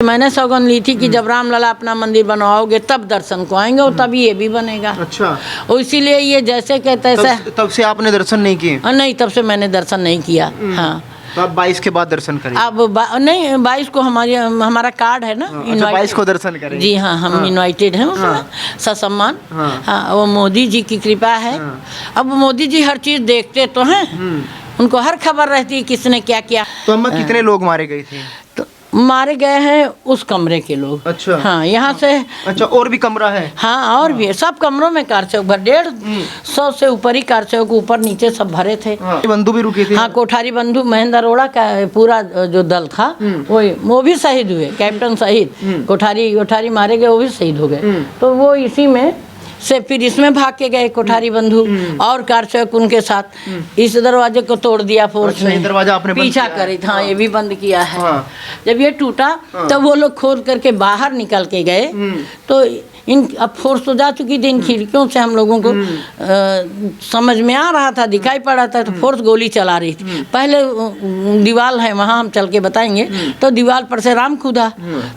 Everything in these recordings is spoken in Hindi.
मैंने सौगंध ली थी कि जब रामलला अपना मंदिर बनवाओगे तब दर्शन को आएंगे और तभी ये भी बनेगा। अच्छा, और इसीलिए ये जैसे कहते ऐसे तब से आपने दर्शन नहीं किए? नहीं, तब से मैंने दर्शन नहीं किया। हाँ, तो आप 22 के बाद दर्शन करेंगे? अब नहीं, 22 को हमारा कार्ड है ना। अच्छा, 22 को दर्शन करेंगे? जी हाँ, हम इनवाइटेड हैं उसमें, ससम्मान। हाँ, वो मोदी जी की कृपा है। अब मोदी जी हर चीज़ देखते तो हैं, उनको हर खबर रहती है किसने क्या किया। तो अम्मा कितने लोग मारे गए थे? तो मारे गए हैं उस कमरे के लोग। अच्छा, हाँ, यहाँ से। अच्छा, और भी कमरा है? हाँ, और भी है, सब कमरों में कारचौक भर 150 से ऊपर ही कारचौक ऊपर नीचे सब भरे थे। बंधु भी रुके थे? हाँ, कोठारी बंधु महेंद्र अरोड़ा का पूरा जो दल था वो भी शहीद हुए, कैप्टन शहीद। कोठारी मारे गए, वो भी शहीद हो गए। तो वो इसी में से फिर इसमें भाग के गए कोठारी बंधु और कारचौक उनके साथ। इस दरवाजे को तोड़ दिया फोर्स ने, दरवाजा आपने पीछा करे। हाँ, ये भी बंद किया है। जब ये टूटा तब वो लोग खोद करके बाहर निकल के गए। तो अब फोर्स तो जा चुकी थी, इन खिड़कियों से हम लोगों को समझ में आ रहा था, दिखाई पड़ रहा था। तो फोर्स गोली चला रही थी। पहले दीवार है वहाँ, हम चल के बताएंगे। तो दीवार पर से राम कूदा,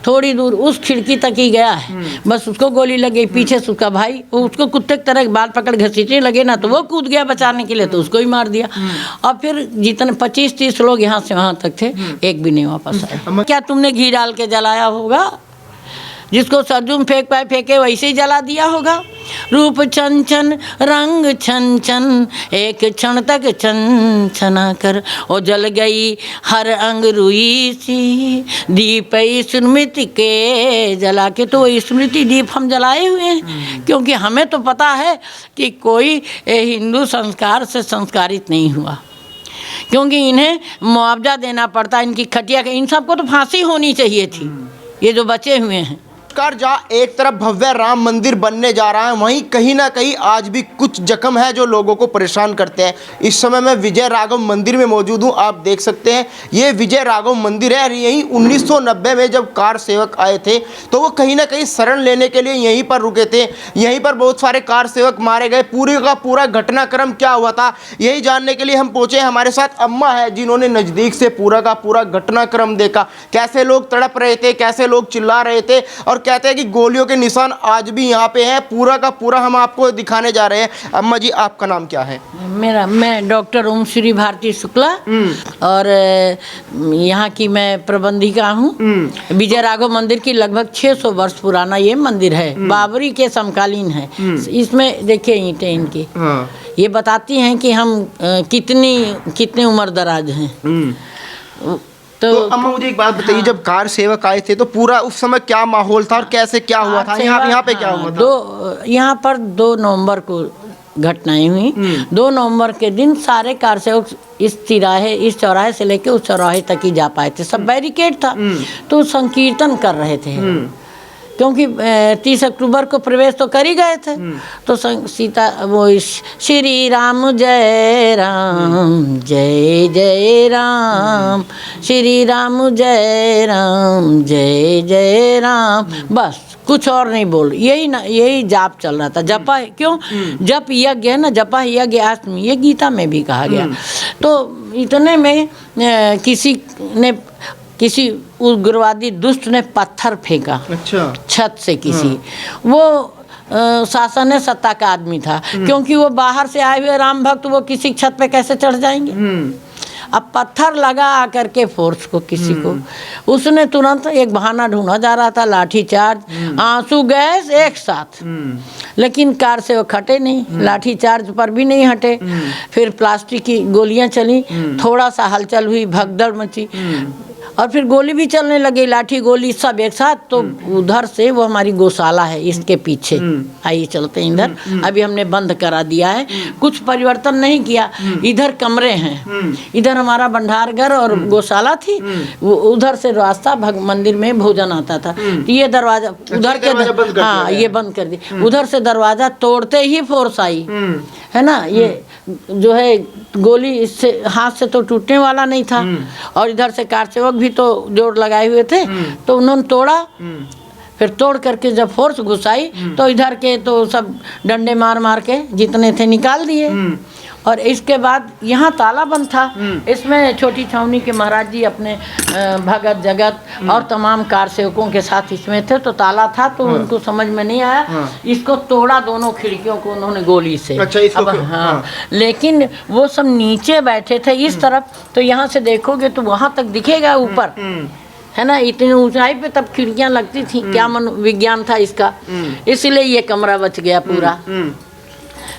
थोड़ी दूर उस खिड़की तक ही गया है, बस उसको गोली लगी। पीछे से उसका भाई, उसको कुत्ते की तरह बाल पकड़ घसीटने लगे ना, तो वो कूद गया बचाने के लिए, तो उसको ही मार दिया। और फिर जितने 25-30 लोग यहाँ से वहाँ तक थे, एक भी नहीं वापस आए। क्या तुमने घी डाल के जलाया होगा? जिसको सरजूम फेंक पाए फेंके, वैसे ही जला दिया होगा। रूप छन छन, रंग छन छन, एक क्षण तक छन छना कर, ओ जल गई हर अंग रुई सी, दीप स्मृति के जला के। तो स्मृति दीप हम जलाए हुए हैं, क्योंकि हमें तो पता है कि कोई हिंदू संस्कार से संस्कारित नहीं हुआ, क्योंकि इन्हें मुआवजा देना पड़ता, इनकी खटिया इन सबको तो फांसी होनी चाहिए थी, ये जो बचे हुए हैं। जहाँ एक तरफ भव्य राम मंदिर बनने जा रहा है, वहीं कहीं ना कहीं आज भी कुछ जख्म है जो लोगों को परेशान करते हैं। इस समय मैं विजय राघव मंदिर में मौजूद हूँ। आप देख सकते हैं ये विजय राघव मंदिर है। यहीं 1990 में जब कार सेवक आए थे तो वो कहीं ना कहीं शरण लेने के लिए यहीं पर रुके थे। यहीं पर बहुत सारे कार सेवक मारे गए। पूरे का पूरा घटनाक्रम क्या हुआ था, यही जानने के लिए हम पहुँचे। हमारे साथ अम्मा है जिन्होंने नज़दीक से पूरा का पूरा घटनाक्रम देखा, कैसे लोग तड़प रहे थे, कैसे लोग चिल्ला रहे थे, और कहते हैं कि गोलियों के निशान आज भी यहाँ पे हैं। पूरा का पूरा हम आपको दिखाने जा रहे हैं। अम्मा जी, आपका नाम क्या है? मैं डॉक्टर ओम श्री भारती शुक्ला, और यहाँ की मैं प्रबंधिका हूँ। विजय राघव मंदिर की लगभग 600 वर्ष पुराना ये मंदिर है, बाबरी के समकालीन है। इसमें देखिए ईंटें इनकी, ये बताती हैं कि हम कितने उम्र दराज हैं। तो अम्मा मुझे एक बात बताइए, जब कार सेवक आए थे तो पूरा उस समय क्या माहौल था और कैसे क्या हुआ था? यहाँ पे क्या हुआ था? यहाँ पर 2 नवंबर को घटनाएं हुई। 2 नवंबर के दिन सारे कार सेवक इस चौराहे से लेके उस चौराहे तक ही जा पाए थे। सब बैरिकेड था, तो संकीर्तन कर रहे थे, क्योंकि 30 अक्टूबर को प्रवेश तो कर ही गए थे। तो श्री राम जय राम, जय जय राम, श्री राम जय राम, जय जय राम, बस कुछ और नहीं बोल। यही जाप चल रहा था। जपा क्यों? जप यज्ञ है ना, जपा यज्ञ आत्म, ये गीता में भी कहा गया। तो इतने में किसी उग्रवादी दुष्ट ने पत्थर फेंका। अच्छा। छत से किसी, वो शासन सत्ता का आदमी था, क्योंकि वो बाहर से आए हुए राम भक्त, वो किसी छत पे कैसे चढ़ जाएंगे? अब पत्थर लगा आकर के फोर्स को किसी को, उसने तुरंत एक बहाना ढूंढा जा रहा था, लाठी चार्ज, आंसू गैस एक साथ। लेकिन कार से वो हटे नहीं, लाठी चार्ज पर भी नहीं हटे। फिर प्लास्टिक की गोलियां चली, थोड़ा सा हलचल हुई, भगदड़ मची, और फिर गोली भी चलने लगी, लाठी गोली सब एक साथ। तो उधर से, वो हमारी गौशाला है इसके पीछे, आइए चलते हैं इधर। अभी हमने बंद करा दिया है, कुछ परिवर्तन नहीं किया। इधर कमरे हैं, इधर हमारा भंडार घर और गौशाला थी, उधर से रास्ता मंदिर में भोजन आता था। ये दरवाजा उधर के, हाँ, ये बंद कर दिया। उधर से दरवाजा तोड़ते ही फोर्स आई, है ना। ये जो है गोली इससे हाथ से तो टूटने वाला नहीं था, और इधर से कार सेवक भी तो जोर लगाए हुए थे, तो उन्होंने तोड़ा। फिर तोड़ करके जब फोर्स घुसाई तो इधर के तो सब डंडे मार मार के जितने थे निकाल दिए। और इसके बाद यहाँ ताला बंद था। इसमें छोटी छावनी के महाराज जी अपने भगत जगत और तमाम कार सेवकों के साथ इसमें थे, तो ताला था तो उनको समझ में नहीं आया। इसको तोड़ा, दोनों खिड़कियों को उन्होंने गोली से। अच्छा, इसको हाँ, लेकिन वो सब नीचे बैठे थे इस तरफ, तो यहाँ से देखोगे तो वहाँ तक दिखेगा ऊपर, है ना, इतनी ऊंचाई पे तब खिड़कियां लगती थी। क्या विज्ञान था इसका, इसलिए ये कमरा बच गया पूरा।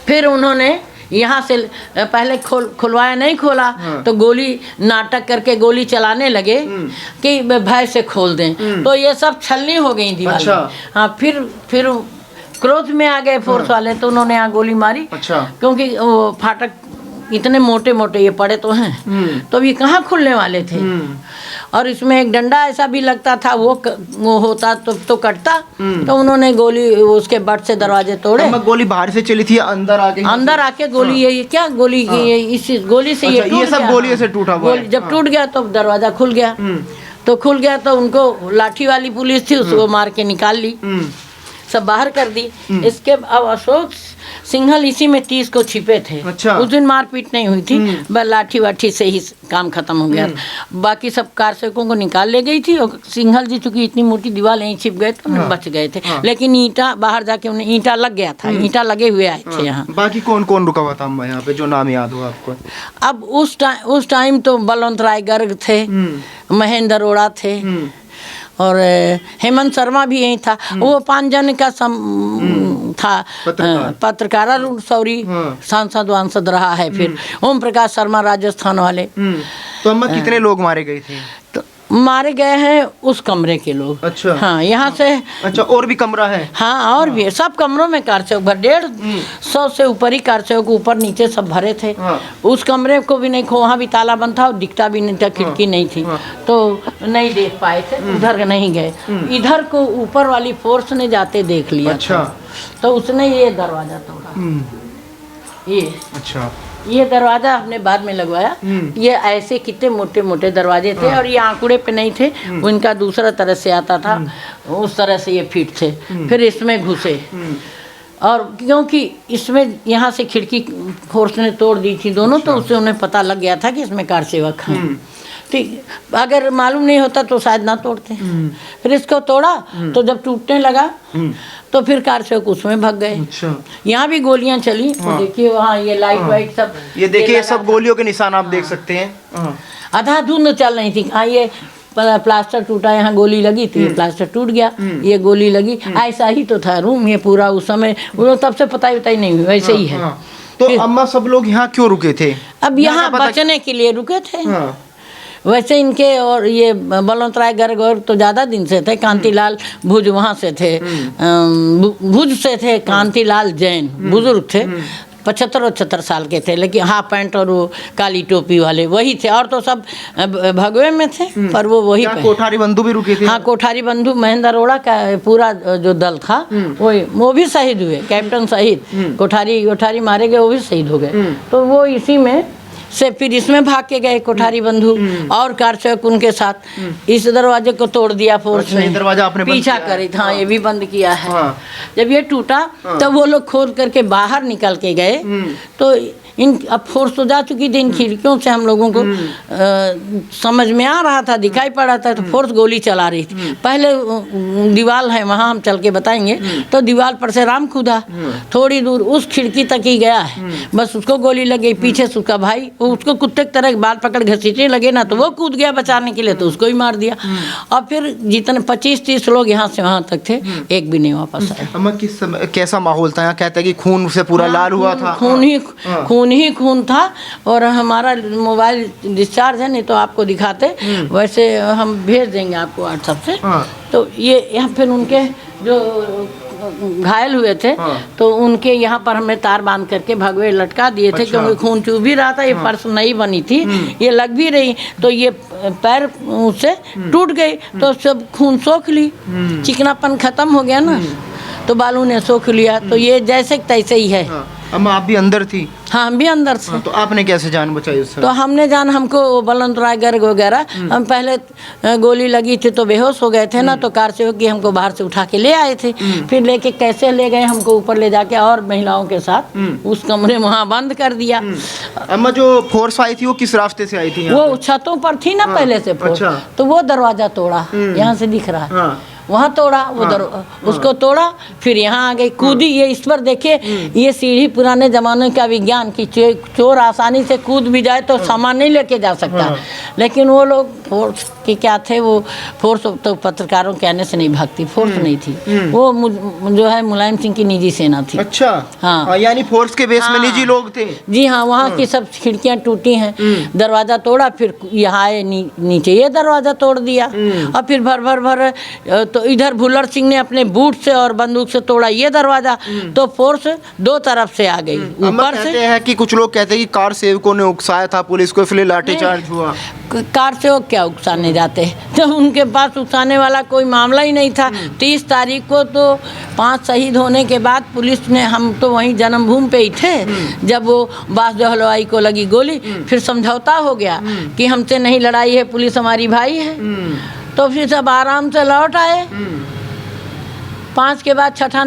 फिर उन्होंने यहाँ से पहले खुलवाया, नहीं खोला तो गोली नाटक करके गोली चलाने लगे कि भय से खोल दें, तो ये सब छलनी हो गई दीवार। अच्छा। हाँ, फिर क्रोध में आ गए फोर्स वाले, तो उन्होंने यहाँ गोली मारी। अच्छा। क्योंकि वो फाटक इतने मोटे मोटे ये पड़े तो हैं, तो ये कहाँ खुलने वाले थे। और इसमें एक डंडा ऐसा भी लगता था, वो होता तो कटता, तो उन्होंने गोली उसके बट से दरवाजे तोड़े। गोली बाहर से चली थी, अंदर आके गोली ये क्या गोली इस गोली से ये टूट सब गोली से टूटा हुआ है। जब टूट गया तो दरवाजा खुल गया, तो उनको लाठी वाली पुलिस थी, उसको मार के निकाल ली, सब बाहर कर दी। इसके अब अशोक सिंघल इसी में 30 को छिपे थे। अच्छा। उस दिन मारपीट नहीं हुई थी, बस लाठी वाठी से ही काम खत्म हो गया। बाकी सब कार सेवकों को निकाल ले गई थी, और सिंघल जी चूंकि इतनी मोटी दीवार यहीं छिप गए तो बच गए थे। लेकिन ईंटा बाहर जाके उन्हें ईंटा लग गया था, ईंटा लगे हुए आए थे यहाँ। बाकी कौन कौन रुका हुआ था अम्मा यहाँ पे, जो नाम याद हो आपको? अब उस टाइम तो बलवंत राय गर्ग थे, महेंद्र अरोड़ा थे, और हेमंत शर्मा भी यही था। वो 5 जन का था पत्रकार, अरुण शौरी सांसद वांसद रहा है। फिर ओम प्रकाश शर्मा राजस्थान वाले। तो अम्मा कितने लोग मारे गए थे? तो मारे गए हैं उस कमरे के लोग। अच्छा। हाँ, यहाँ से। अच्छा, और भी कमरा है? हाँ, और भी है। सब कमरों में कार सेवक भर 150 से ऊपर ही कार सेवक ऊपर नीचे सब भरे थे। उस कमरे को भी नहीं वहाँ भी ताला बंद था और दिखता भी नहीं था, खिड़की नहीं थी, तो नहीं देख पाए थे, उधर नहीं गए। इधर को ऊपर वाली फोर्स ने जाते देख लिया। अच्छा। तो उसने ये दरवाजा तोड़ा, ये। अच्छा। ये दरवाजा हमने बाद में लगवाया। ये ऐसे कितने मोटे मोटे दरवाजे थे, और ये आंकड़े पे नहीं थे, उनका दूसरा तरह से आता था, उस तरह से ये फिट थे। फिर इसमें घुसे, और क्योंकि इसमें यहाँ से खिड़की फोर्स ने तोड़ दी थी दोनों। अच्छा। तो उससे उन्हें पता लग गया था कि इसमें कार सेवक हैं। ठीक, अगर मालूम नहीं होता तो शायद ना तोड़ते। फिर इसको तोड़ा, तो जब टूटने लगा तो फिर कार सेवक उसमें भाग गए। अच्छा। यहाँ भी गोलियां चली। हाँ। देखिए वहाँ ये लाइट वाइट सब, ये देखिए सब गोलियों के निशान आप देख सकते हैं। आधा धुंध चल रही थी। हाँ, ये प्लास्टर टूटा, यहाँ गोली लगी थी, प्लास्टर टूट गया, ये गोली लगी। ऐसा ही तो था रूम ये पूरा उस समय, वो तब से पता ही नहीं हुई, वैसे ही है। तो अम्मा सब लोग यहाँ क्यों रुके थे? अब यहाँ बचने के लिए रुके थे। वैसे इनके और ये बलवंत राय गर्ग और तो ज़्यादा दिन से थे। कांतिलाल भुज वहाँ से थे, भुज से थे। कांतिलाल जैन बुजुर्ग थे, 75-76 साल के थे, लेकिन हाफ पैंट और वो काली टोपी वाले वही थे। और तो सब भगवे में थे, पर वो वही। कोठारी बंधु भी रुके थे? हाँ, कोठारी बंधु महेंद्र अरोड़ा का पूरा जो दल था वो भी शहीद हुए, कैप्टन शहीद। कोठारी मारे गए, वो भी शहीद हो गए। तो वो इसी में से फिर इसमें भाग के गए कोठारी बंधु और कार सेवक उनके साथ। इस दरवाजे को तोड़ दिया फोर्स ने, दरवाजा आपने पीछा करी था। हाँ, ये भी बंद किया है। हाँ। जब ये टूटा तब वो लोग खोद करके बाहर निकल के गए, तो अब फोर्स तो जा चुकी थी। इन खिड़कियों से हम लोगों को समझ में आ रहा था, दिखाई पड़ रहा था, तो फोर्स गोली चला रही थी। पहले दीवार है वहाँ, हम चल के बताएंगे। तो दीवार पर से राम कूदा, थोड़ी दूर उस खिड़की तक ही गया है, बस उसको गोली लग गई। पीछे से उसका भाई, उसको कुत्ते की तरह बाल पकड़ घसीटने लगे ना, तो वो कूद गया बचाने के लिए, तो उसको ही मार दिया। और फिर जितने 25-30 लोग यहाँ से वहाँ तक थे, एक भी नहीं वापस आए। अम्मा किस समय कैसा माहौल था यहाँ? कहते हैं कि खून से पूरा लाल हुआ था। खून था। और हमारा मोबाइल डिस्चार्ज है, नहीं तो आपको दिखाते। वैसे हम भेज देंगे आपको व्हाट्सएप से। तो ये यहाँ फिर उनके जो घायल हुए थे, तो उनके यहाँ पर हमने तार बांध करके भगवे लटका दिए थे। अच्छा। क्योंकि खून चूह भी रहा था, ये पर्स नहीं बनी थी, ये लग भी रही, तो ये पैर उससे टूट गई, तो सब खून सोख ली, चिकनापन खत्म हो गया ना, तो बालू ने सोख लिया। तो ये जैसे तैसे ही है। अम्मा आप भी अंदर थी? हाँ, हम भी अंदर से। तो आपने कैसे जान बचाई उस समय? तो हमने जान, हमको बलवंत राय गर्ग वगैरह, हम पहले गोली लगी थी तो बेहोश हो गए थे ना, तो कार से होकर हमको बाहर से उठा के ले आए थे। फिर लेके कैसे ले गए हमको ऊपर ले जाके और महिलाओं के साथ उस कमरे में वहाँ बंद कर दिया। अम्मा जो फोर्स आई थी वो किस रास्ते से आई थी? वो छतों पर थी ना पहले से फोर्स। अच्छा। तो वो दरवाजा तोड़ा, यहाँ से दिख रहा है, वहाँ तोड़ा वो उसको तोड़ा, फिर यहाँ आ गई, कूदी। ये इस पर देखिए, ये सीढ़ी पुराने जमाने का विज्ञान की चोर आसानी से कूद भी जाए तो सामान नहीं लेके जा सकता, लेकिन वो लोग फोर्स के क्या थे, वो फोर्स तो पत्रकारों के आने से नहीं भागती, फोर्स नहीं थी वो, जो है मुलायम सिंह की निजी सेना थी। अच्छा, हाँ, यानी फोर्स के बेस में निजी लोग थे। जी हाँ, वहाँ की सब खिड़कियाँ टूटी हैं, दरवाज़ा तोड़ा, फिर यहाँ आए नीचे ये दरवाज़ा तोड़ दिया, और फिर भर तो इधर भुल्लर सिंह ने अपने बूट से और बंदूक से तोड़ा ये दरवाज़ा, तो फोर्स दो तरफ से आ गई। ऊपर से कहते हैं कि कुछ लोग कहते हैं कि कार सेवकों ने उकसाया था पुलिस को, इसलिए लाठीचार्ज हुआ। कार से वो क्या उकसाने जाते, तो उनके पास उकसाने वाला कोई मामला ही नहीं था। 30 तारीख को तो 5 शहीद होने के बाद पुलिस ने, हम तो वहीं जन्मभूमि पे ही थे जब वो बासदेव हलवाई को लगी गोली, फिर समझौता हो गया कि हमसे नहीं लड़ाई है, पुलिस हमारी भाई है, तो फिर सब आराम से लौट आए। 5 के बाद छठा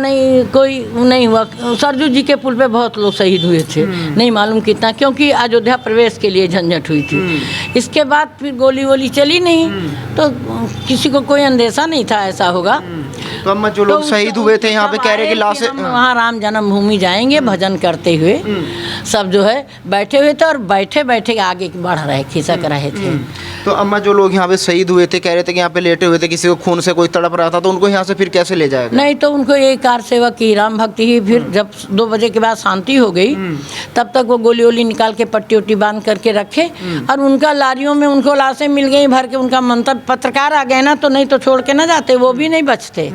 कोई नहीं हुआ। सरजू जी के पुल पे बहुत लोग शहीद हुए थे, नहीं मालूम कितना, क्योंकि अयोध्या प्रवेश के लिए झंझट हुई थी। इसके बाद फिर गोली वोली चली नहीं, तो किसी को कोई अंदेशा नहीं था ऐसा होगा। तो अम्मा जो लोग शहीद हुए थे यहाँ पे कह रहे कि लाशें, वहाँ राम जन्मभूमि जाएंगे भजन करते हुए, सब जो है बैठे हुए थे, और बैठे बैठे आगे बढ़ रहे, खिसक रहे थे। तो अम्मा जो लोग यहाँ पे शहीद हुए थे कह रहे थे कि यहाँ पे लेटे हुए थे, किसी को खून से कोई तड़प रहा था, तो उनको यहाँ से फिर कैसे ले जाएगा? नहीं, तो उनको ये कार सेवक की राम भक्ति ही, फिर जब 2 बजे के बाद शांति हो गई, तब तक वो गोली वोली निकाल के पट्टी उट्टी बांध करके रखे, और उनका लारियों में उनको लाशें मिल गई भर के। उनका मंतव्य, पत्रकार आ गए ना, तो नहीं तो छोड़ के ना जाते, वो भी नहीं बचते।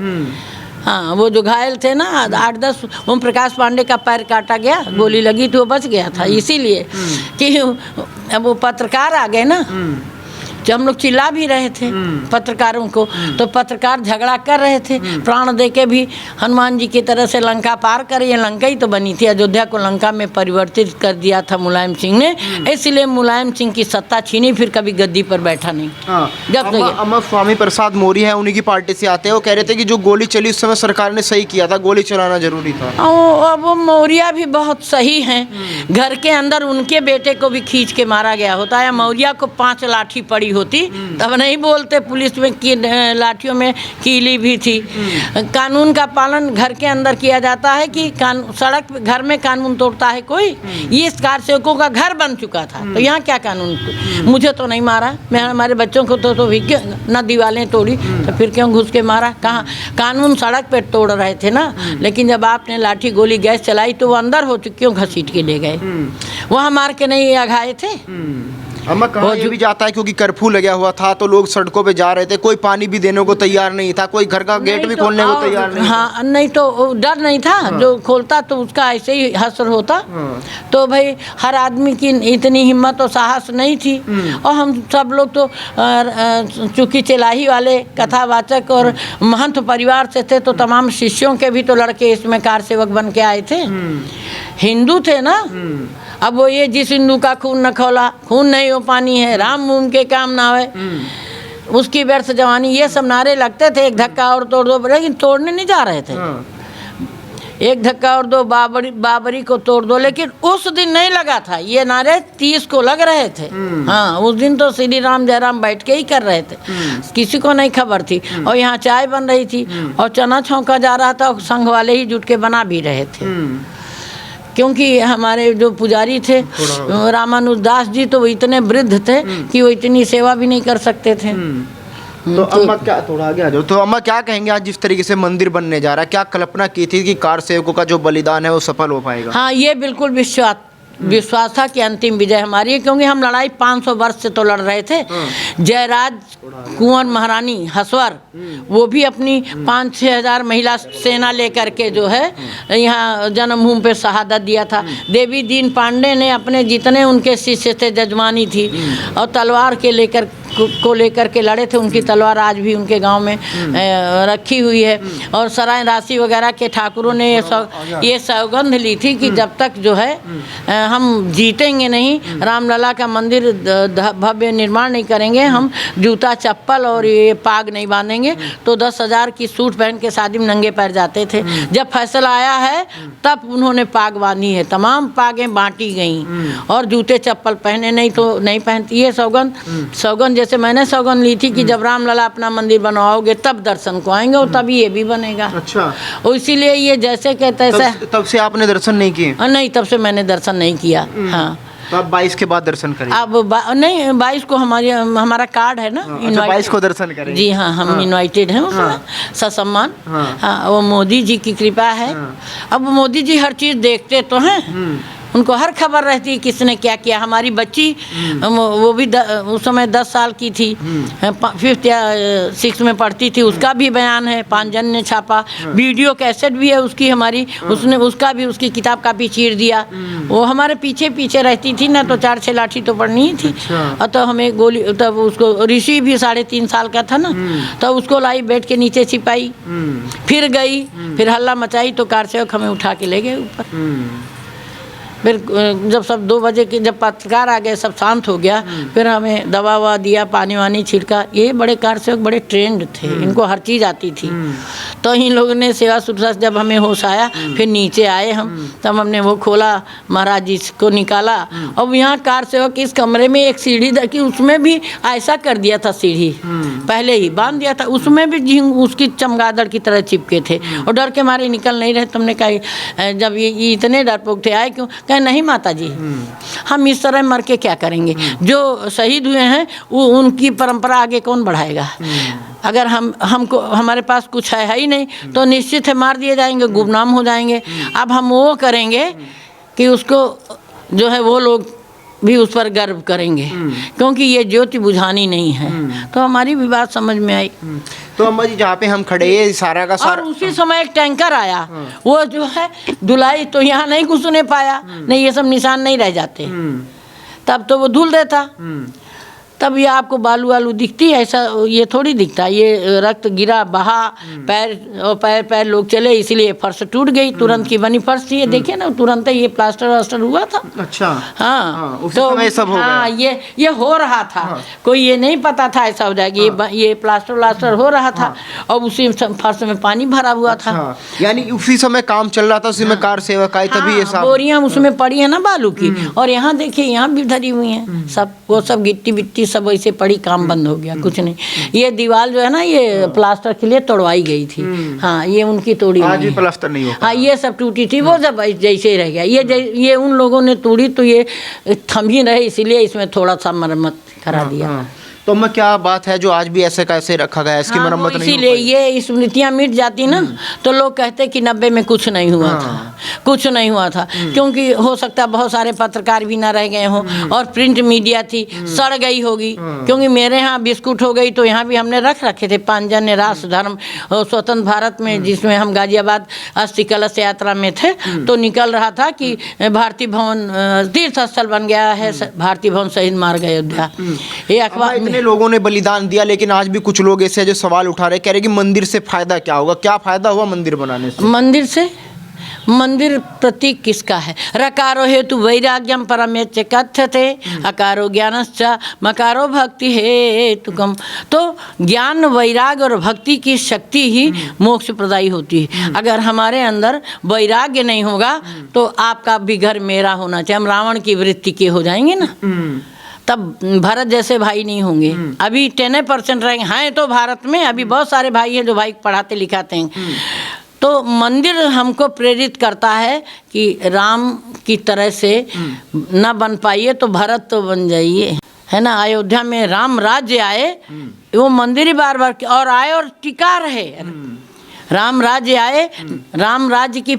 हाँ, वो जो घायल थे ना 8-10, ओम प्रकाश पांडे का पैर काटा गया, गोली लगी तो वो बच गया था, इसीलिए कि अब वो पत्रकार आ गए ना, जब हम लोग चिल्ला भी रहे थे पत्रकारों को, तो पत्रकार झगड़ा कर रहे थे, प्राण दे के भी हनुमान जी की तरह से लंका पार कर, ये लंका ही तो बनी थी, अयोध्या को लंका में परिवर्तित कर दिया था मुलायम सिंह ने, इसलिए मुलायम सिंह की सत्ता छीनी, फिर कभी गद्दी पर बैठा नहीं। जब अम्मा स्वामी प्रसाद मौर्य है, उन्हीं की पार्टी से आते हैं, वो कह रहे थे कि जो गोली चली उस समय सरकार ने सही किया था, गोली चलाना जरूरी था। वो मौर्य भी बहुत सही हैं, घर के अंदर उनके बेटे को भी खींच के मारा गया होता है, मौर्य को 5 लाठी पड़ी होती तब नहीं बोलते, पुलिस में की लाठियों में कीली भी थी। कानून का पालन घर के अंदर किया जाता है कि सड़क घर में कानून तोड़ता है कोई, ये इस कार सेवकों का घर बन चुका था, तो यहाँ क्या कानून? मुझे तो नहीं मारा, मैं हमारे बच्चों को तो भी न दीवारें तोड़ी, तो फिर क्यों घुस के मारा? कहाँ कानून सड़क पे तोड़ रहे थे ना, लेकिन जब आपने लाठी गोली गैस चलाई तो वो अंदर हो चुके, क्यों घसीट के ले गए? वहाँ मार के नहीं आघाए थे। अम्मा कहा ये भी जाता है क्योंकि कर्फ्यू लगा हुआ था, तो लोग सड़कों पे जा रहे थे, कोई पानी भी देने को तैयार नहीं था, कोई घर का गेट भी खोलने को तैयार नहीं। हाँ, नहीं तो डर नहीं था, जो खोलता तो उसका ऐसे ही हसर होता। तो भाई हर आदमी की इतनी हिम्मत और साहस नहीं थी, और हम सब लोग तो चूँकि चेलाही वाले कथावाचक और महंत परिवार से थे, तो तमाम शिष्यों के भी तो लड़के इसमें कार सेवक बन के आए थे, हिंदू थे ना। अब वो ये जिस हिंदू का खून न खौला, खून नहीं हो पानी है, राम मुम के काम ना है, उसकी व्यर्थ जवानी, ये सब नारे लगते थे। एक धक्का और तोड़ दो, लेकिन तोड़ने नहीं जा रहे थे। एक धक्का और दो, बाबरी को तोड़ दो, लेकिन उस दिन नहीं लगा था ये नारे, 30 को लग रहे थे। हाँ, उस दिन तो श्री राम जयराम बैठ के ही कर रहे थे, किसी को नहीं खबर थी। और यहाँ चाय बन रही थी और चना छौंका जा रहा था, और संघ वाले ही जुट के बना भी रहे थे, क्योंकि हमारे जो पुजारी थे रामानुजदास जी, तो वो इतने वृद्ध थे कि वो इतनी सेवा भी नहीं कर सकते थे। तो अम्मा क्या, थोड़ा आगे आ जाओ, तो अम्मा क्या कहेंगे आज जिस तरीके से मंदिर बनने जा रहा है, क्या कल्पना की थी कि कार सेवकों का जो बलिदान है वो सफल हो पाएगा? हाँ, ये बिल्कुल विश्वास था कि अंतिम विजय हमारी है, क्योंकि हम लड़ाई 500 वर्ष से तो लड़ रहे थे। जयराज कुंवर महारानी हसवर, वो भी अपनी 5-6 हजार महिला सेना लेकर के जो है यहाँ जन्मभूमि पे शहादत दिया था। देवी दीन पांडे ने अपने जितने उनके शिष्य थे, जजमानी थी, और तलवार के लेकर को लेकर के लड़े थे, उनकी तलवार आज भी उनके गांव में रखी हुई है। और सराय राशि वगैरह के ठाकुरों ने ये सौगंध ली थी कि जब तक जो है हम जीतेंगे नहीं, रामलला का मंदिर भव्य निर्माण नहीं करेंगे, हम जूता चप्पल और ये पाग नहीं बांधेंगे। तो 10,000 की सूट पहन के शादी में नंगे पैर जाते थे। जब फैसला आया है तब उन्होंने पाग बांधी है, तमाम पागें बांटी गईं और जूते चप्पल पहने नहीं तो नहीं पहनती। ये सौगंध जैसे मैंने सौगंध ली थी कि जब रामलला अपना मंदिर बनवाओगे तब दर्शन को आएंगे और तभी ये भी बनेगा। अच्छा, इसीलिए ये जैसे कहते हैं तब से आपने दर्शन नहीं किए? नहीं, तब से मैंने दर्शन नहीं किया। हाँ, तो आप 22 के बाद दर्शन करेंगे? अब नहीं, 22 को हमारा कार्ड है ना। अच्छा, 22 को दर्शन करेंगे? जी हाँ, हम इनवाइटेड हैं उसमें, ससम्मान। हाँ, वो मोदी जी की कृपा है। अब मोदी जी हर चीज़ देखते तो हैं, उनको हर खबर रहती है किसने क्या किया। हमारी बच्ची वो भी उस समय 10 साल की थी, 5th या 6th में पढ़ती थी, उसका भी बयान है, पांचजन ने छापा, वीडियो कैसेट भी है उसकी हमारी, उसने उसका भी उसकी किताब कापी चीर दिया। वो हमारे पीछे पीछे रहती थी ना, तो 4-6 लाठी तो पड़नी ही थी। और तो हमें गोली, तब उसको ऋषि भी 3.5 साल का था ना, तो उसको लाई बेड के नीचे छिपाई, फिर गई, फिर हल्ला मचाई तो कार सेवक हमें उठा के ले गए ऊपर। फिर जब सब 2 बजे के जब पत्रकार आ गए, सब शांत हो गया, फिर हमें दवा ववा दिया, पानी वानी छिड़का। ये बड़े कार सेवक बड़े ट्रेंड थे, इनको हर चीज़ आती थी। तो इन लोगों ने सेवा शुश्रूषा, जब हमें होश आया फिर नीचे आए हम, तब हमने वो खोला, महाराज जी को निकाला। अब यहाँ कार सेवक इस कमरे में एक सीढ़ी रखी, उसमें भी ऐसा कर दिया था, सीढ़ी पहले ही बांध दिया था, उसमें भी झींग उसकी चमगादड़ की तरह चिपके थे और डर के मारे निकल नहीं रहे। तुमने कहा जब ये इतने डरपोक थे, आए क्यों? कहे नहीं माता जी, हम इस तरह मर के क्या करेंगे, जो शहीद हुए हैं वो उनकी परंपरा आगे कौन बढ़ाएगा। अगर हमको हमारे पास कुछ है ही नहीं तो निश्चित है मार दिए जाएंगे, गुमनाम हो जाएंगे। अब हम वो करेंगे कि उसको जो है वो लोग भी उस पर गर्व करेंगे, क्योंकि ये ज्योति बुझानी नहीं है। तो हमारी भी बात समझ में आई। तो अम्मा जी जहाँ पे हम खड़े हैं सारा का सारा, और उसी समय एक टैंकर आया, वो जो है धुलाई तो यहाँ नहीं घुसने पाया, नहीं ये सब निशान नहीं रह जाते, तब तो वो धुल देता। तब ये आपको बालू वालू दिखती है, ऐसा ये थोड़ी दिखता। ये रक्त गिरा, बहा, पैर लोग चले, इसलिए फर्श टूट गई। तुरंत की बनी फर्श थी, ये देखिए ना, तुरंत ये प्लास्टर वास्टर हुआ था। अच्छा, हाँ, उसी समय सब हो गया। हाँ, ये हो रहा था। कोई ये नहीं पता था ऐसा हो जाएगी। ये प्लास्टर व्लास्टर हो रहा था और उसी फर्श में पानी भरा हुआ था। यानी उसी समय काम चल रहा था, उसी में कार सेवक आई, तभी ये सब बोरियां उसमें पड़ी है ना बालू की। और यहाँ देखिए, यहाँ भी धरी हुई हैं सब, वो सब गिट्टी बिट्टी सब ऐसे पड़ी, काम बंद हो गया, कुछ नहीं। ये दीवार जो है ना, ये प्लास्टर के लिए तोड़वाई गई थी। हाँ, ये उनकी तोड़ी आज भी प्लास्टर नहीं हो। हाँ, ये सब टूटी थी, वो सब जैसे ही रह गया। ये उन लोगों ने तोड़ी तो ये थम ही रहे, इसीलिए इसमें थोड़ा सा मरम्मत करा दिया। तो मैं क्या बात है जो आज भी ऐसे कैसे रखा गया, इसकी मरम्मत नहीं? इसीलिए ये स्मृतियाँ मिट जाती ना, तो लोग कहते कि 90 में कुछ नहीं हुआ था, कुछ नहीं हुआ था। क्योंकि हो सकता है बहुत सारे पत्रकार भी ना रह गए हों और प्रिंट मीडिया थी, सड़ गई होगी। क्योंकि मेरे यहाँ बिस्कुट हो गई तो यहाँ भी हमने रखे थे पांचजन्य राष्ट्र धर्म स्वतंत्र भारत में, जिसमें हम गाजियाबाद अस्थि कलश यात्रा में थे, तो निकल रहा था कि भारतीय भवन तीर्थ स्थल बन गया है, भारतीय भवन शहीद मार्ग अयोध्या। ये अखबार लोगों ने बलिदान दिया, लेकिन आज भी कुछ लोग ऐसे जो सवाल उठा रहे, कह रहे कि मंदिर से फायदा क्या होगा, क्या फायदा हुआ मंदिर बनाने से? मंदिर से, मंदिर प्रतीक किसका है? रकारो हेतु वैराग्यम परमेच्च कथ्यते, अकारो ज्ञानश्च मकारो भक्ति हेतुकम। तो ज्ञान, वैराग्य और भक्ति की शक्ति ही मोक्ष प्रदायी होती है। अगर हमारे अंदर वैराग्य नहीं होगा तो आपका भी घर मेरा होना चाहिए, हम रावण की वृत्ति के हो जाएंगे ना, तब भारत जैसे भाई नहीं होंगे। अभी 10% रहेंगे, हैं तो भारत में अभी बहुत सारे भाई हैं जो भाई पढ़ाते लिखाते हैं। तो मंदिर हमको प्रेरित करता है कि राम की तरह से न बन पाइए तो भरत तो बन जाइए, है ना। अयोध्या में राम राज्य आए, वो मंदिर ही बार बार और आए और टिका रहे। राम राज्य आए, राम राज्य की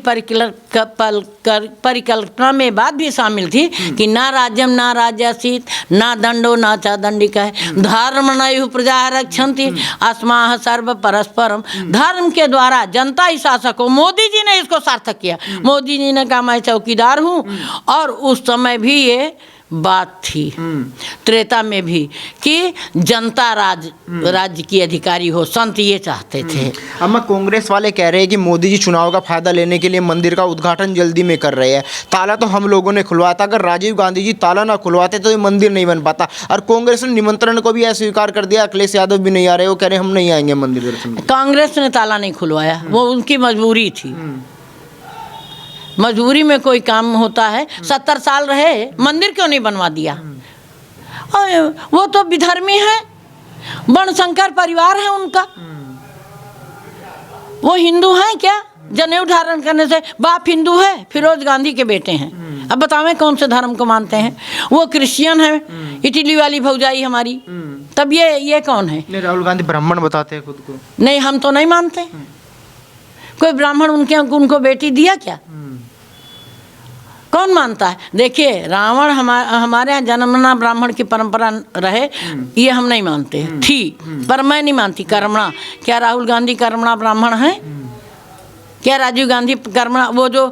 परिकल्पना में बात भी शामिल थी कि ना राज्यम ना राज्यासीत ना दंडो ना चा दंडिका है, धर्म नयु प्रजा रक्षन्ति अस्माह सर्व परस्परम। धर्म के द्वारा जनता ही शासक हो। मोदी जी ने इसको सार्थक किया। मोदी जी ने कहा मैं चौकीदार हूँ, और उस समय भी ये बात थी त्रेता में भी कि जनता राज्य की अधिकारी हो, संत ये चाहते थे। अम्मा, कांग्रेस वाले कह रहे हैं कि मोदी जी चुनाव का फायदा लेने के लिए मंदिर का उद्घाटन जल्दी में कर रहे हैं। ताला तो हम लोगों ने खुलवाया था, अगर राजीव गांधी जी ताला ना खुलवाते तो ये मंदिर नहीं बन पाता। और कांग्रेस ने निमंत्रण को भी अस्वीकार कर दिया, अखिलेश यादव भी नहीं आ रहे, वो कह रहे हम नहीं आएंगे मंदिर दर्शन। कांग्रेस ने ताला नहीं खुलवाया, वो उनकी मजबूरी थी। मजबूरी में कोई काम होता है। 70 साल रहे, मंदिर क्यों नहीं बनवा दिया? और वो तो विधर्मी है, वर्णशंकर परिवार है उनका। वो हिंदू हैं क्या? जनेऊ धारण करने से बाप हिंदू है, फिरोज गांधी के बेटे हैं। अब बतावें कौन से धर्म को मानते हैं? वो क्रिश्चियन है, इटली वाली भौजाई हमारी। तब ये कौन है? राहुल गांधी ब्राह्मण बताते हैं खुद को। नहीं, हम तो नहीं मानते। कोई ब्राह्मण उनको बेटी दिया क्या? कौन मानता है? देखिए, रावण हमारे यहाँ जन्मना ब्राह्मण की परंपरा रहे, ये हम नहीं मानते। थी, पर मैं नहीं मानती। कर्मणा, क्या राहुल गांधी कर्मणा ब्राह्मण है? क्या राजीव गांधी कर्मणा? वो जो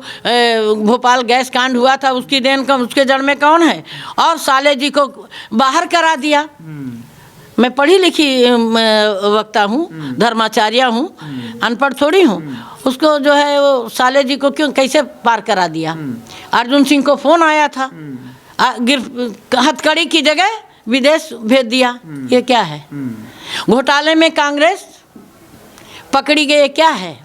भोपाल गैस कांड हुआ था उसकी देन का, उसके जड़ में कौन है? और साले जी को बाहर करा दिया। मैं पढ़ी लिखी वक्ता हूँ, धर्माचार्य हूँ, अनपढ़ थोड़ी हूँ। उसको जो है वो साले जी को क्यों कैसे पार करा दिया? अर्जुन सिंह को फोन आया था, हथकड़ी की जगह विदेश भेज दिया। ये क्या है? घोटाले में कांग्रेस पकड़ी गई, क्या है?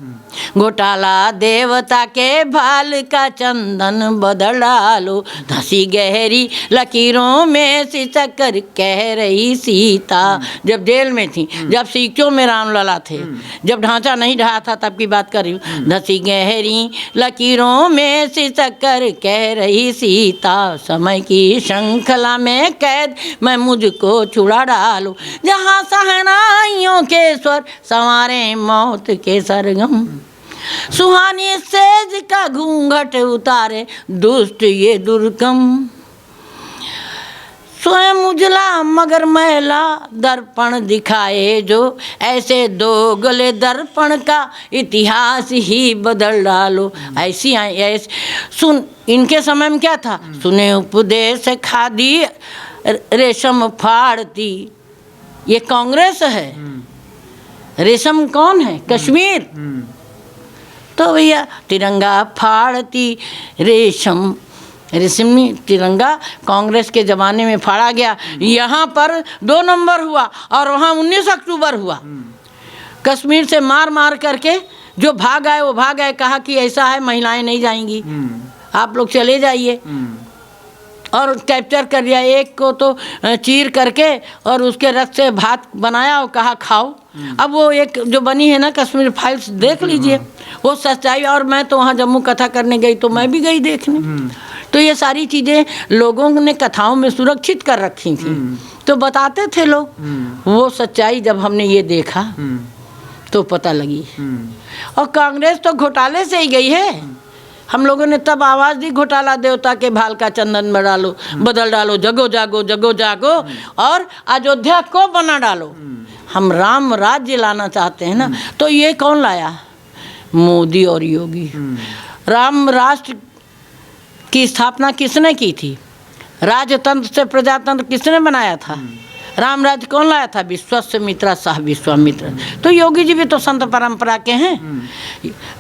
घोटाला देवता के भाल का चंदन बदल डालो, धंसी गहरी लकीरों में सिसकर कह रही सीता। जब जेल में थी, जब सीखों में रामलला थे, जब ढांचा नहीं ढहा था, तब की बात कर रही हूँ। धंसी गहरी लकीरों में सिसकर कह रही सीता, समय की श्रृंखला में कैद मैं मुझको छुड़ा डालो, जहाँ सहनाइयों के स्वर संवारे मौत के सरगम, सुहानी सेज का घूंघट उतारे दुष्ट ये दुर्गम। स्वयं उजला मगर मैला दर्पण दिखाए जो, ऐसे दो गले दर्पण का इतिहास ही बदल डालो। ऐसी सुन, इनके समय में क्या था? सुने उपदेश खादी रेशम फाड़ती। ये कांग्रेस है। रेशम कौन है? कश्मीर। तो भैया तिरंगा फाड़ती रेशमी तिरंगा कांग्रेस के ज़माने में फाड़ा गया। यहाँ पर 2 नंबर हुआ और वहाँ 19 अक्टूबर हुआ। कश्मीर से मार मार करके जो भाग आए वो भाग आए। कहा कि ऐसा है, महिलाएं नहीं जाएंगी, आप लोग चले जाइए। और कैप्चर कर लिया। एक को तो चीर करके और उसके रक्त से भात बनाया और कहा खाओ। अब वो एक जो बनी है ना कश्मीर फाइल्स, देख लीजिए, वो सच्चाई। और मैं तो वहाँ जम्मू कथा करने गई तो मैं भी गई देखने। तो ये सारी चीज़ें लोगों ने कथाओं में सुरक्षित कर रखी थी, तो बताते थे लोग। वो सच्चाई जब हमने ये देखा तो पता लगी। और कांग्रेस तो घोटाले से ही गई है। हम लोगों ने तब आवाज़ दी, घोटाला देवता के भाल का चंदन बदल डालो, जगो जागो जगो जागो और अयोध्या को बना डालो। हम राम राज्य लाना चाहते हैं ना। तो ये कौन लाया? मोदी और योगी। राम राष्ट्र की स्थापना किसने की थी? राजतंत्र से प्रजातंत्र किसने बनाया था? राम राज्य कौन लाया था? विश्वामित्र शाह विश्वामित्र। तो योगी जी भी तो संत परंपरा के हैं।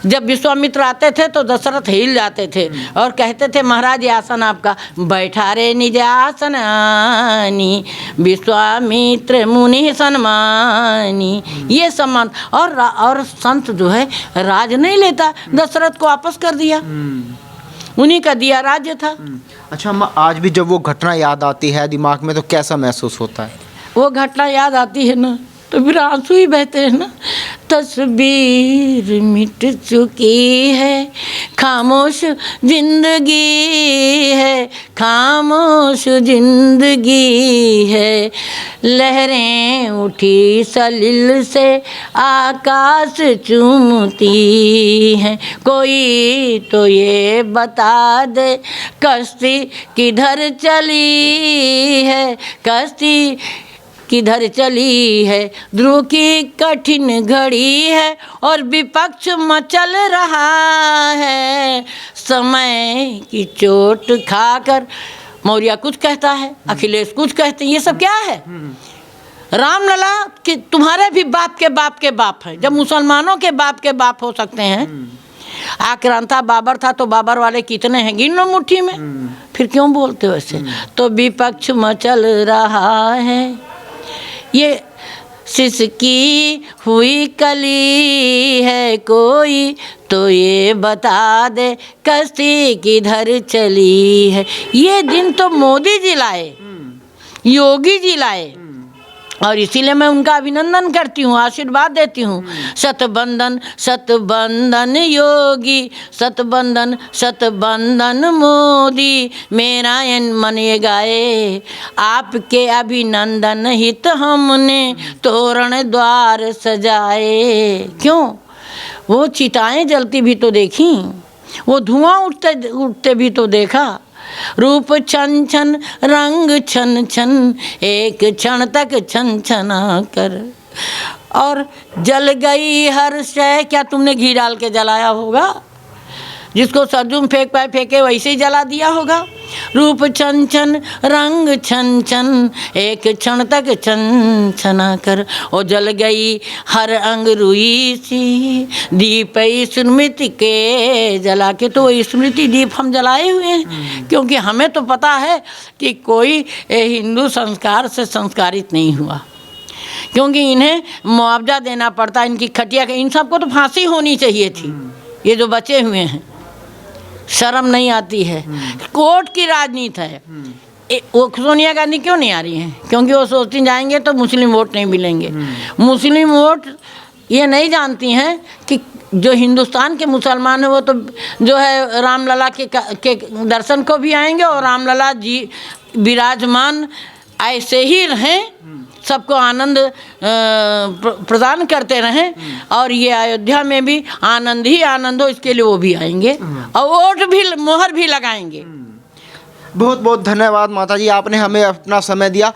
जब विश्वामित्र आते थे तो दशरथ हिल जाते थे और कहते थे महाराज ये आसन आपका। बैठा रे निज आसनानी विश्वामित्र मुनि सन्मानी। ये सम्मान। और संत जो है राज नहीं लेता, दशरथ को वापस कर दिया, उन्हीं का दिया राज्य था। अच्छा अम्मा, आज भी जब वो घटना याद आती है दिमाग में तो कैसा महसूस होता है? वो घटना याद आती है ना तो फिर आंसू ही बहते हैं ना। तस्वीर मिट चुकी है, खामोश जिंदगी है, खामोश जिंदगी है। लहरें उठी सलिल से आकाश चूमती हैं। कोई तो ये बता दे कश्ती किधर चली है, कश्ती किधर चली है। ध्रुव की कठिन घड़ी है और विपक्ष मचल रहा है। समय की चोट खाकर मौर्य कुछ कहता है, अखिलेश कुछ कहते हैं, ये सब क्या है? रामलला कि तुम्हारे भी बाप के बाप के बाप है, जब मुसलमानों के बाप के बाप हो सकते हैं। आक्रांता बाबर था तो बाबर वाले कितने हैं, गिन लो मुट्ठी में, फिर क्यों बोलते हो ऐसे? तो विपक्ष मचल रहा है, ये सिसकी हुई कली है कोई, तो ये बता दे कश्ती किधर चली है। ये दिन तो मोदी जी लाए, योगी जी लाए, और इसीलिए मैं उनका अभिनंदन करती हूँ, आशीर्वाद देती हूँ। सतबंधन सतबंधन योगी, सतबंधन सतबंधन मोदी, मेरा मन ये गाए, आपके अभिनंदन हित हमने तोरण द्वार सजाए। क्यों? वो चिताएं जलती भी तो देखी, वो धुआं उठते उठते भी तो देखा। रूप छन छन रंग छन छन, एक क्षण तक छन छना कर, और जल गई हर शय। क्या तुमने घी डाल के जलाया होगा? जिसको सरजूम फेंक पाए फेंके वैसे ही जला दिया होगा। रूप छन छन रंग छन छन, एक क्षण तक छन छना कर, ओ जल गई हर अंग रुई सी, दीप स्मृति के जला के। तो स्मृति दीप हम जलाए हुए हैं, क्योंकि हमें तो पता है कि कोई हिंदू संस्कार से संस्कारित नहीं हुआ, क्योंकि इन्हें मुआवजा देना पड़ता, इनकी खटिया, इन सबको तो फांसी होनी चाहिए थी। ये जो बचे हुए हैं, शर्म नहीं आती है। कोर्ट की राजनीति है। वो सोनिया गांधी क्यों नहीं आ रही हैं? क्योंकि वो सोचती जाएंगे तो मुस्लिम वोट नहीं मिलेंगे। मुस्लिम वोट ये नहीं जानती हैं कि जो हिंदुस्तान के मुसलमान हैं वो तो जो है रामलला के दर्शन को भी आएंगे, और रामलला जी विराजमान ऐसे ही रहें, सबको आनंद प्रदान करते रहें, और ये अयोध्या में भी आनंद ही आनंद हो, इसके लिए वो भी आएंगे और वोट भी, मोहर भी लगाएंगे। बहुत बहुत धन्यवाद माता जी, आपने हमें अपना समय दिया।